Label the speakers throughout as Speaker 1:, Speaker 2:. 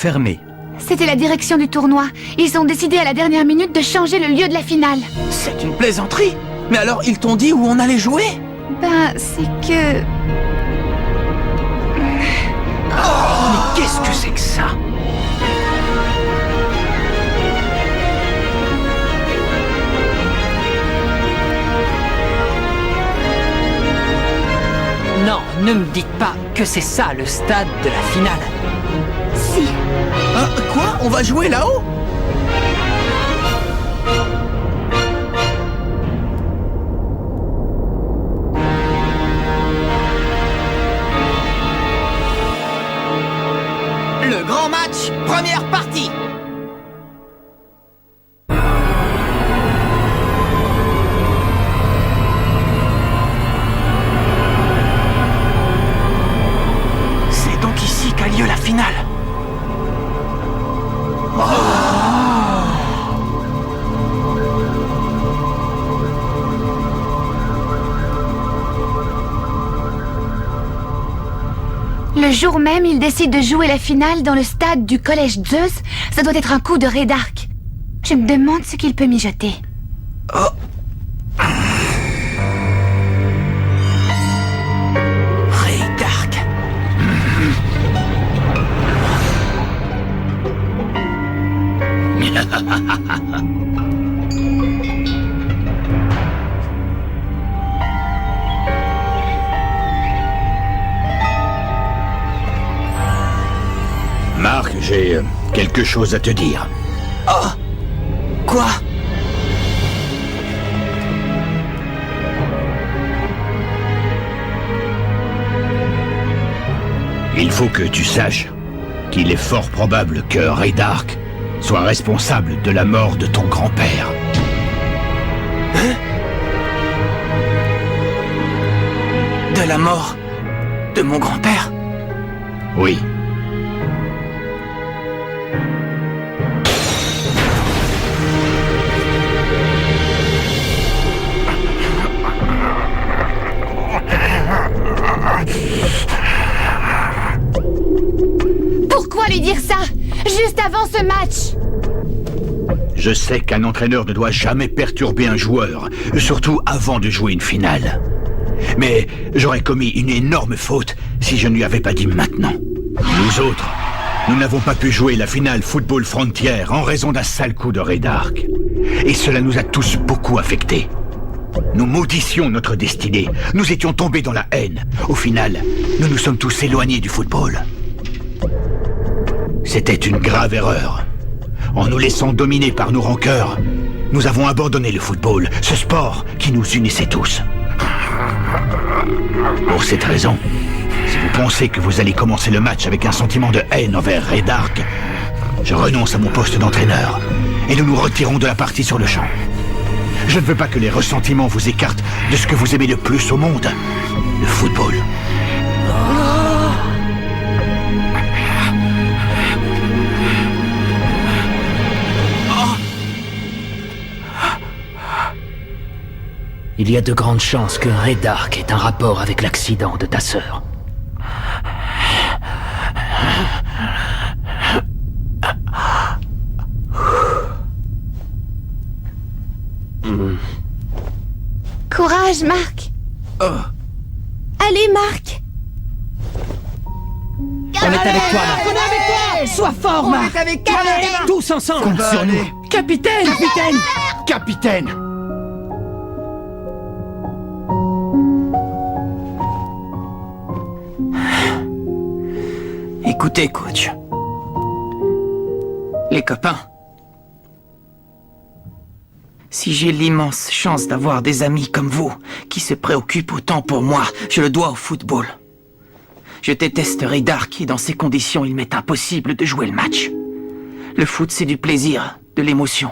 Speaker 1: fermé.
Speaker 2: C'était la direction du tournoi. Ils ont décidé à la dernière minute de changer le lieu de la finale.
Speaker 3: C'est une plaisanterie. Mais alors, ils t'ont dit où on allait jouer?
Speaker 2: Ben, c'est que...
Speaker 3: Mais qu'est-ce que c'est que ça?
Speaker 4: Non, ne me dites pas que c'est ça le stade de la finale.
Speaker 2: Si.
Speaker 3: Hein, quoi? On va jouer là-haut? Le grand match, première partie. C'est donc ici qu'a lieu la finale.
Speaker 2: Le jour même, ils décident de jouer la finale dans le stade du collège Zeus. Ça doit être un coup de Ray Dark. Je me demande ce qu'il peut mijoter.
Speaker 3: Ray Dark.
Speaker 5: Marc, j'ai quelque chose à te dire.
Speaker 3: Oh. Quoi?
Speaker 5: Il faut que tu saches qu'il est fort probable que Ray Dark soit responsable de la mort de ton grand-père.
Speaker 3: Hein? De la mort de mon grand-père?
Speaker 5: Oui.
Speaker 2: Pourquoi lui dire ça? Juste avant ce match?
Speaker 5: Je sais qu'un entraîneur ne doit jamais perturber un joueur, surtout avant de jouer une finale. Mais j'aurais commis une énorme faute si je ne lui avais pas dit maintenant. Nous autres, nous n'avons pas pu jouer la finale Football Frontier en raison d'un sale coup de Ray Dark. Et cela nous a tous beaucoup affectés. Nous maudissions notre destinée. Nous étions tombés dans la haine. Au final, nous nous sommes tous éloignés du football. C'était une grave erreur. En nous laissant dominer par nos rancœurs, nous avons abandonné le football, ce sport qui nous unissait tous. Pour cette raison, si vous pensez que vous allez commencer le match avec un sentiment de haine envers Ray Dark, je renonce à mon poste d'entraîneur et nous nous retirons de la partie sur le champ. Je ne veux pas que les ressentiments vous écartent de ce que vous aimez le plus au monde, le football.
Speaker 4: Il y a de grandes chances que Ray Dark ait un rapport avec l'accident de ta sœur.
Speaker 2: Courage, Marc. Allez, Marc.
Speaker 4: On est avec toi, Marc. On est avec toi. Sois fort, Marc.
Speaker 3: On est avec toi.
Speaker 4: Allez, tous ensemble.
Speaker 3: Compte sur nous.
Speaker 4: Capitaine. Capitaine.
Speaker 5: Capitaine!
Speaker 3: Écoutez, coach. Les copains. Si j'ai l'immense chance d'avoir des amis comme vous, qui se préoccupent autant pour moi, je le dois au football. Je déteste Ray Dark et dans ces conditions, il m'est impossible de jouer le match. Le foot, c'est du plaisir, de l'émotion.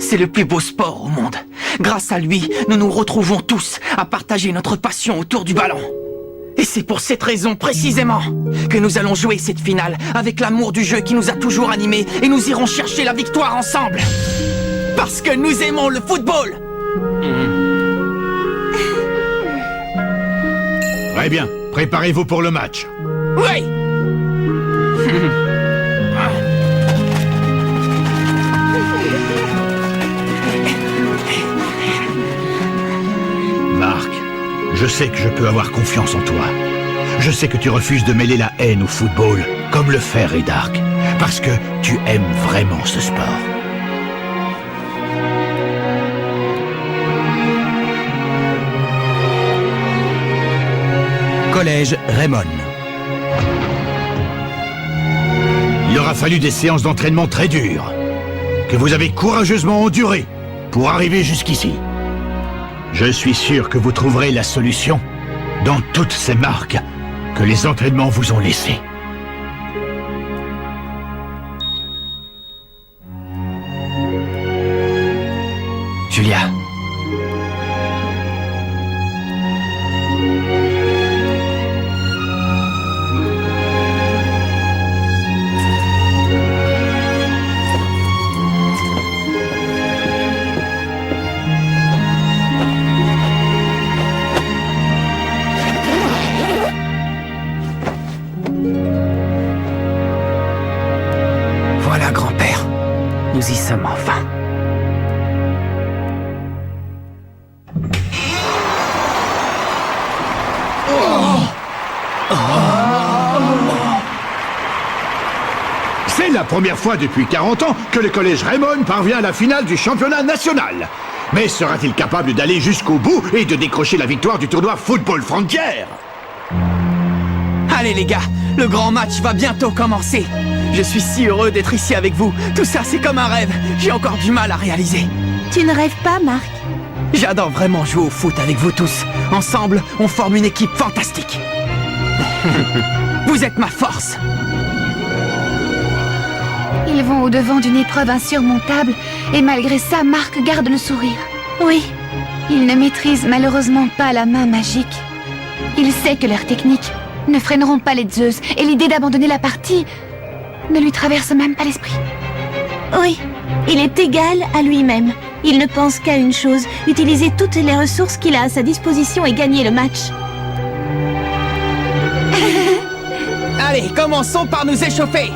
Speaker 3: C'est le plus beau sport au monde. Grâce à lui, nous nous retrouvons tous à partager notre passion autour du ballon. Et c'est pour cette raison précisément que nous allons jouer cette finale avec l'amour du jeu qui nous a toujours animés et nous irons chercher la victoire ensemble. Parce que nous aimons le football.
Speaker 5: Très bien, préparez-vous pour le match.
Speaker 3: Oui.
Speaker 5: sais que je peux avoir confiance en toi. Je sais que tu refuses de mêler la haine au football, comme le fait Ray Dark, parce que tu aimes vraiment ce sport.
Speaker 1: Collège Raymond.
Speaker 5: Il aura fallu des séances d'entraînement très dures, que vous avez courageusement endurées pour arriver jusqu'ici. Je suis sûr que vous trouverez la solution dans toutes ces marques que les entraînements vous ont laissées.
Speaker 3: Julia. Voilà, grand-père. Nous y sommes enfin.
Speaker 5: C'est la première fois depuis 40 ans que le collège Raymond parvient à la finale du championnat national. Mais sera-t-il capable d'aller jusqu'au bout et de décrocher la victoire du tournoi Football Frontier?
Speaker 3: Allez les gars, le grand match va bientôt commencer. Je suis si heureux d'être ici avec vous. Tout ça, c'est comme un rêve. J'ai encore du mal à réaliser.
Speaker 6: Tu ne rêves pas, Marc?
Speaker 3: J'adore vraiment jouer au foot avec vous tous. Ensemble, on forme une équipe fantastique. Vous êtes ma force.
Speaker 2: Ils vont au-devant d'une épreuve insurmontable, et malgré ça, Marc garde le sourire.
Speaker 6: Oui.
Speaker 2: Il ne maîtrise malheureusement pas la main magique. Il sait que leurs techniques ne freineront pas les Zeus, et l'idée d'abandonner la partie ne lui traverse même pas l'esprit.
Speaker 6: Oui. Il est égal à lui-même. Il ne pense qu'à une chose, utiliser toutes les ressources qu'il a à sa disposition et gagner le match.
Speaker 3: Allez, commençons par nous échauffer.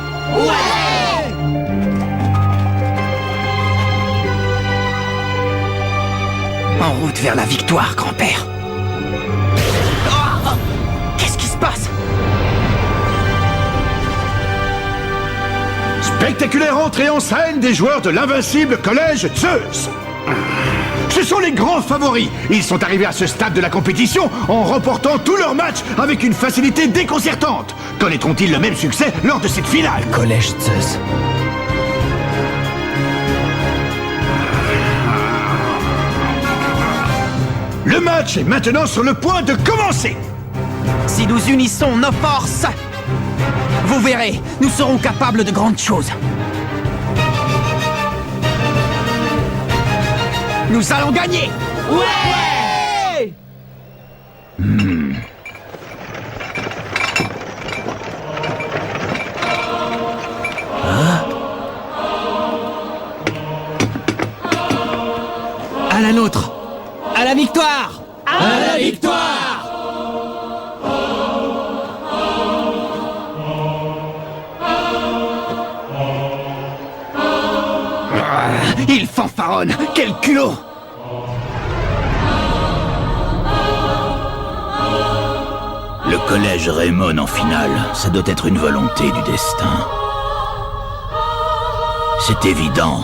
Speaker 3: En route vers la victoire, grand-père. Oh, qu'est-ce qui se passe?
Speaker 5: Spectaculaire entrée en scène des joueurs de l'invincible collège Zeus. Ce sont les grands favoris. Ils sont arrivés à ce stade de la compétition en remportant tous leurs matchs avec une facilité déconcertante. Connaîtront-ils le même succès lors de cette finale?
Speaker 1: Collège Zeus.
Speaker 5: Le match est maintenant sur le point de commencer.
Speaker 3: Si nous unissons nos forces, vous verrez, nous serons capables de grandes choses. Nous allons gagner! Ouais!
Speaker 1: À la nôtre. À la victoire.
Speaker 3: À la victoire! Il fanfaronne! Quel culot!
Speaker 5: Le collège Raymond en finale, ça doit être une volonté du destin. C'est évident.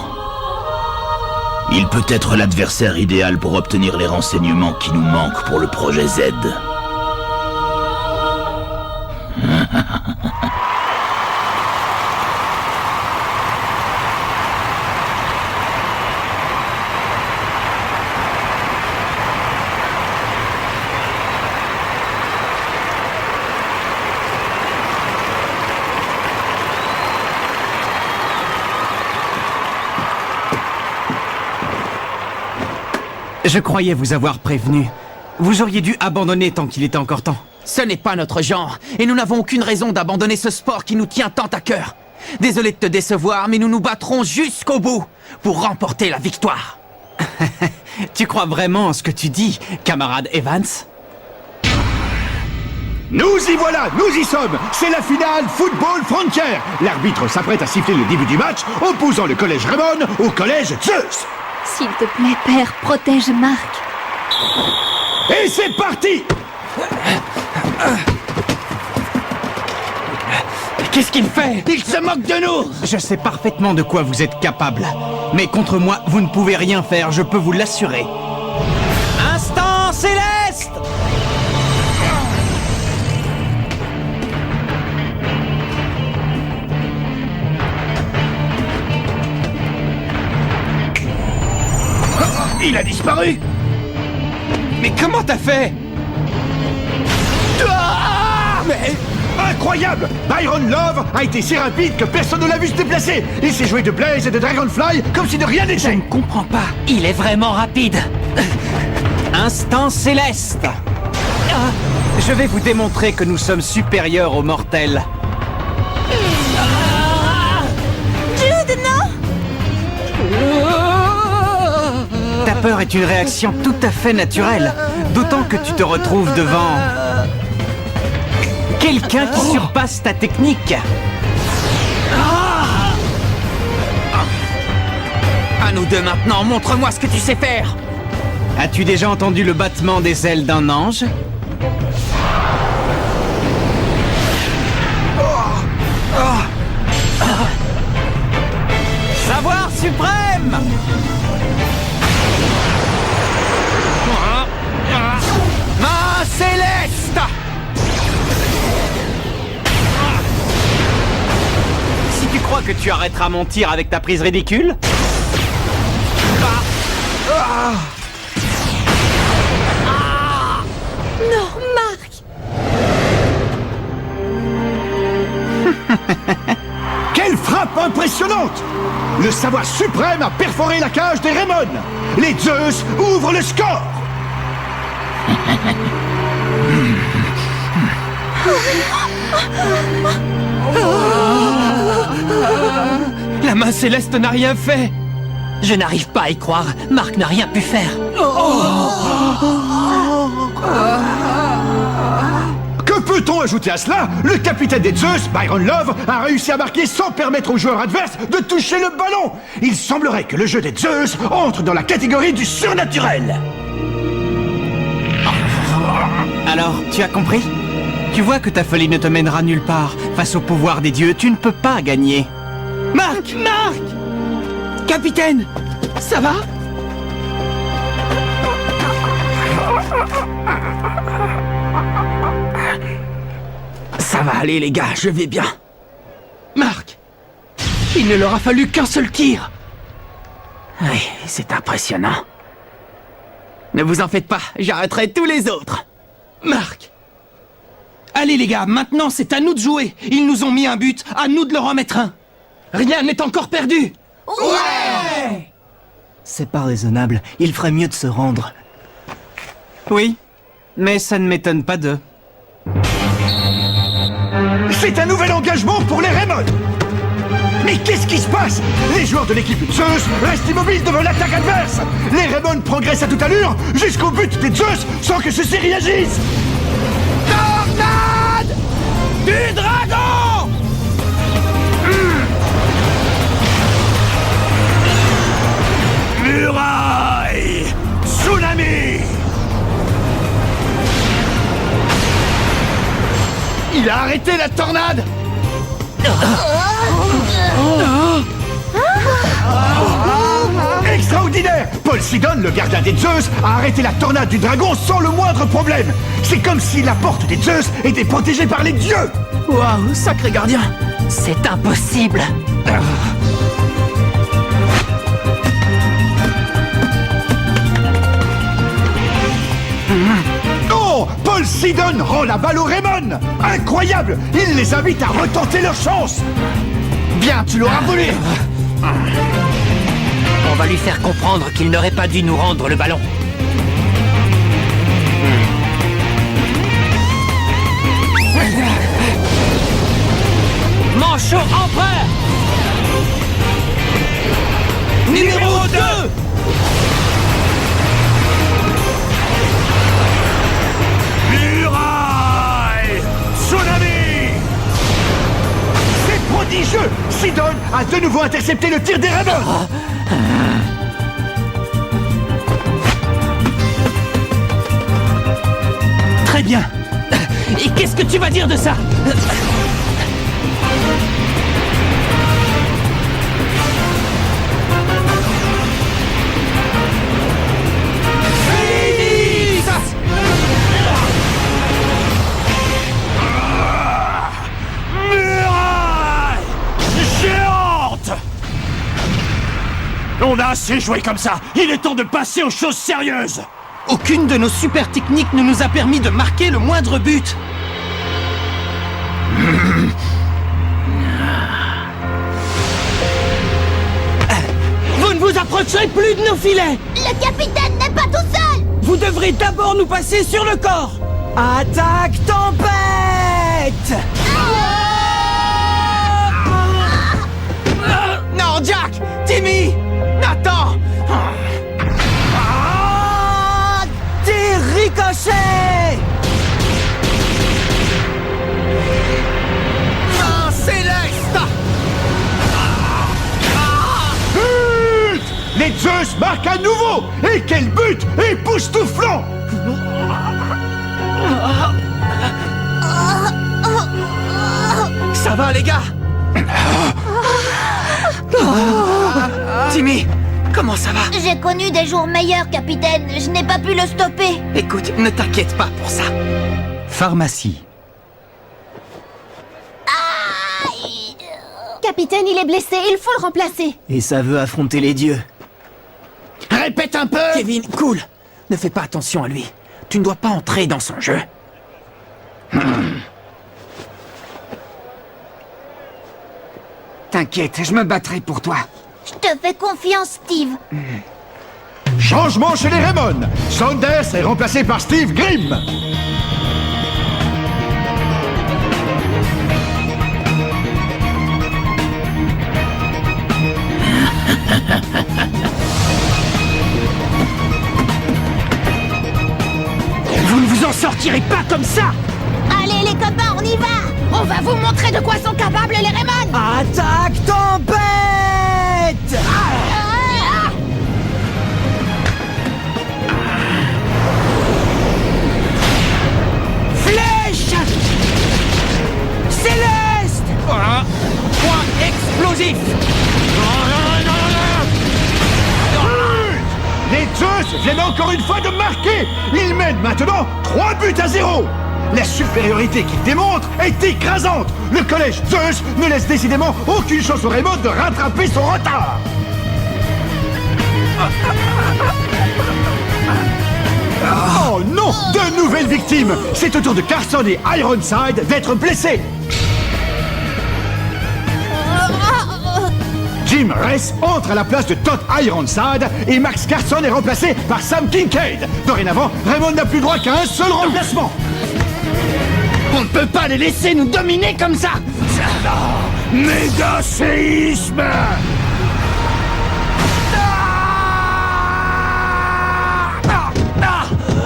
Speaker 5: Il peut être l'adversaire idéal pour obtenir les renseignements qui nous manquent pour le projet Z.
Speaker 1: Je croyais vous avoir prévenu. Vous auriez dû abandonner tant qu'il était encore temps.
Speaker 3: Ce n'est pas notre genre, et nous n'avons aucune raison d'abandonner ce sport qui nous tient tant à cœur. Désolé de te décevoir, mais nous nous battrons jusqu'au bout pour remporter la victoire.
Speaker 1: Tu crois vraiment en ce que tu dis, camarade Evans?
Speaker 5: Nous y voilà, nous y sommes. C'est la finale Football Frontier. L'arbitre s'apprête à siffler le début du match, opposant le collège Raymond au collège Zeus.
Speaker 6: S'il te plaît, père, protège Marc.
Speaker 5: Et c'est parti!
Speaker 3: Qu'est-ce qu'il fait? Il se moque de nous!
Speaker 1: Je sais parfaitement de quoi vous êtes capable. Mais contre moi, vous ne pouvez rien faire, je peux vous l'assurer. Instant céleste!
Speaker 5: Il a disparu!
Speaker 3: Mais comment t'as fait?
Speaker 5: Mais... Incroyable! Byron Love a été si rapide que personne ne l'a vu se déplacer! Il s'est joué de Blaze et de Dragonfly comme si de rien
Speaker 3: Je
Speaker 5: n'était!
Speaker 3: ne comprends pas. Il est vraiment rapide.
Speaker 1: Instant céleste! Je vais vous démontrer que nous sommes supérieurs aux mortels.
Speaker 6: Jude, non!
Speaker 1: Ta peur est une réaction tout à fait naturelle, d'autant que tu te retrouves devant... quelqu'un qui surpasse ta technique.
Speaker 3: À nous deux maintenant, montre-moi ce que tu sais faire.
Speaker 1: As-tu déjà entendu le battement des ailes d'un ange? Savoir suprême!
Speaker 3: Main céleste!
Speaker 1: Si tu crois que tu arrêteras mon tir avec ta prise ridicule?
Speaker 6: Non, Marc!
Speaker 5: Quelle frappe impressionnante! Le savoir suprême a perforé la cage des Raymond! Les Zeus ouvrent le score!
Speaker 3: La main céleste n'a rien fait. Je n'arrive pas à y croire. Marc n'a rien pu faire.
Speaker 5: Que peut-on ajouter à cela? Le capitaine des Zeus, Byron Love, a réussi à marquer sans permettre aux joueurs adverses de toucher le ballon. Il semblerait que le jeu des Zeus entre dans la catégorie du surnaturel.
Speaker 1: Alors, tu as compris? Tu vois que ta folie ne te mènera nulle part. Face au pouvoir des dieux, tu ne peux pas gagner.
Speaker 3: Marc! Marc! Capitaine! Ça va? Ça va aller, les gars, je vais bien. Marc! Il ne leur a fallu qu'un seul tir! Oui, c'est impressionnant. Ne vous en faites pas, j'arrêterai tous les autres. Marc! Allez les gars, maintenant c'est à nous de jouer. Ils nous ont mis un but, à nous de leur en mettre un. Rien n'est encore perdu. Ouais!
Speaker 7: C'est pas raisonnable, il ferait mieux de se rendre.
Speaker 1: Oui, mais ça ne m'étonne pas d'eux.
Speaker 5: C'est un nouvel engagement pour les Raymond. Mais qu'est-ce qui se passe? Les joueurs de l'équipe Zeus restent immobiles devant l'attaque adverse. Les Raymond progressent à toute allure jusqu'au but des Zeus sans que ceux-ci réagissent.
Speaker 3: Tornade du dragon!
Speaker 5: Muraille! Tsunami! Il a arrêté la tornade! Extraordinaire! Paul Sidon, le gardien des Zeus, a arrêté la tornade du dragon sans le moindre problème. C'est comme si la porte des Zeus était protégée par les dieux.
Speaker 3: Waouh, sacré gardien! C'est impossible!
Speaker 5: Oh! Paul Sidon rend la balle aux Raymond! Incroyable! Il les invite à retenter leur chance! Bien, tu l'auras volé!
Speaker 3: On va lui faire comprendre qu'il n'aurait pas dû nous rendre le ballon. Manchot empereur! Numéro 2!
Speaker 5: Muraille! Tsunami! C'est prodigieux! Sidon a de nouveau intercepté le tir des Raymond!
Speaker 3: Très bien. Et qu'est-ce que tu vas dire de ça?
Speaker 5: On a assez joué comme ça. Il est temps de passer aux choses sérieuses.
Speaker 1: Aucune de nos super techniques ne nous a permis de marquer le moindre but. Vous ne vous approcherez plus de nos filets.
Speaker 6: Le capitaine n'est pas tout seul!
Speaker 1: Vous devrez d'abord nous passer sur le corps. Attaque tempête! Non, Jack! Timmy! Nathan! Des ricochets! Main céleste!
Speaker 5: But! Les Zeus marquent à nouveau. Et quel but époustouflant!
Speaker 1: Ça va, les gars? Timmy, comment ça va?
Speaker 6: J'ai connu des jours meilleurs, capitaine. Je n'ai pas pu le stopper.
Speaker 1: Écoute, ne t'inquiète pas pour ça. Pharmacie.
Speaker 6: Capitaine, il est blessé. Il faut le remplacer.
Speaker 7: Et ça veut affronter les dieux.
Speaker 1: Répète un peu! Kevin, cool. Ne fais pas attention à lui. Tu ne dois pas entrer dans son jeu. T'inquiète, je me battrai pour toi.
Speaker 6: Je te fais confiance, Steve.
Speaker 5: Changement chez les Raymond. Saunders est remplacé par Steve Grimm.
Speaker 1: Vous ne vous en sortirez pas comme ça!
Speaker 6: Allez, les copains, on y va! On va vous montrer de quoi sont capables les Raymond!
Speaker 1: Attaque tempête! Flèche! Céleste! Point explosif!
Speaker 5: Les Zeus viennent encore une fois de marquer. Ils mènent maintenant 3-0. La supériorité qu'ils démontrent est écrasante. Le collège Zeus ne laisse décidément aucune chance au Raymond de rattraper son retard. Oh non! De nouvelles victimes. C'est au tour de Carson et Ironside d'être blessés. Jim Ress entre à la place de Todd Ironside et Max Carson est remplacé par Sam Kincaid. Dorénavant, Raymond n'a plus droit qu'à un seul remplacement.
Speaker 1: On ne peut pas les laisser nous dominer comme ça!
Speaker 5: Méga séisme!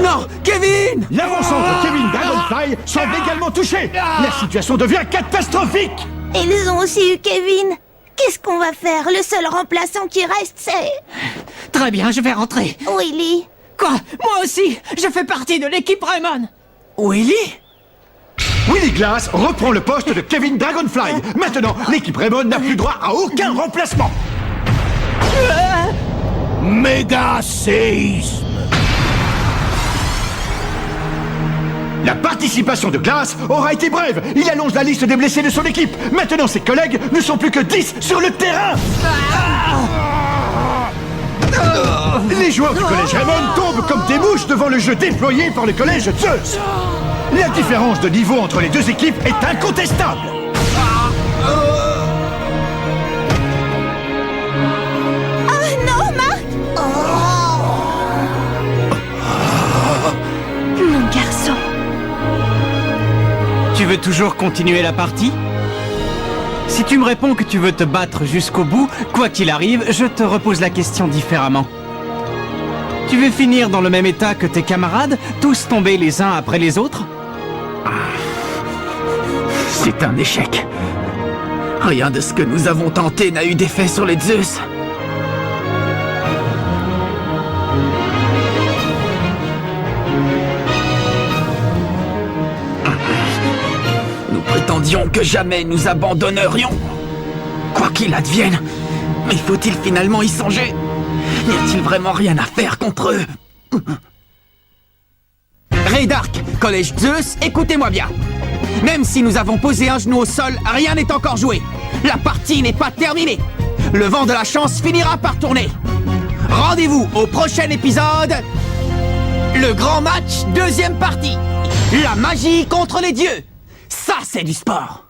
Speaker 1: Non! Kevin!
Speaker 5: L'avant-centre Kevin Dragonfly semble également touché. La situation devient catastrophique.
Speaker 6: Ils ont aussi eu Kevin. Qu'est-ce qu'on va faire? Le seul remplaçant qui reste, c'est...
Speaker 1: Très bien, je vais rentrer.
Speaker 6: Willy.
Speaker 1: Quoi? Moi aussi! Je fais partie de l'équipe Raymond! Willy?
Speaker 5: Willy Glass reprend le poste de Kevin Dragonfly. Maintenant, l'équipe Raymond n'a plus droit à aucun remplacement. Méga séisme. La participation de Glass aura été brève. Il allonge la liste des blessés de son équipe. Maintenant, ses collègues ne sont plus que 10 sur le terrain. Les joueurs du collège Raymond tombent comme des mouches devant le jeu déployé par le collège Zeus. La différence de niveau entre les deux équipes est incontestable.
Speaker 6: Oh non, Marc! Mon garçon.
Speaker 1: Tu veux toujours continuer la partie? Si tu me réponds que tu veux te battre jusqu'au bout, quoi qu'il arrive, je te repose la question différemment. Tu veux finir dans le même état que tes camarades, tous tomber les uns après les autres?
Speaker 3: C'est un échec. Rien de ce que nous avons tenté n'a eu d'effet sur les Zeus. prétendions que jamais nous abandonnerions. Quoi qu'il advienne, mais faut-il finalement y songer? N'y a-t-il vraiment rien à faire contre eux? Raydark, Collège Zeus, écoutez-moi bien. Même si nous avons posé un genou au sol, rien n'est encore joué. La partie n'est pas terminée. Le vent de la chance finira par tourner. Rendez-vous au prochain épisode. Le grand match, deuxième partie. La magie contre les dieux. Ça, c'est du sport.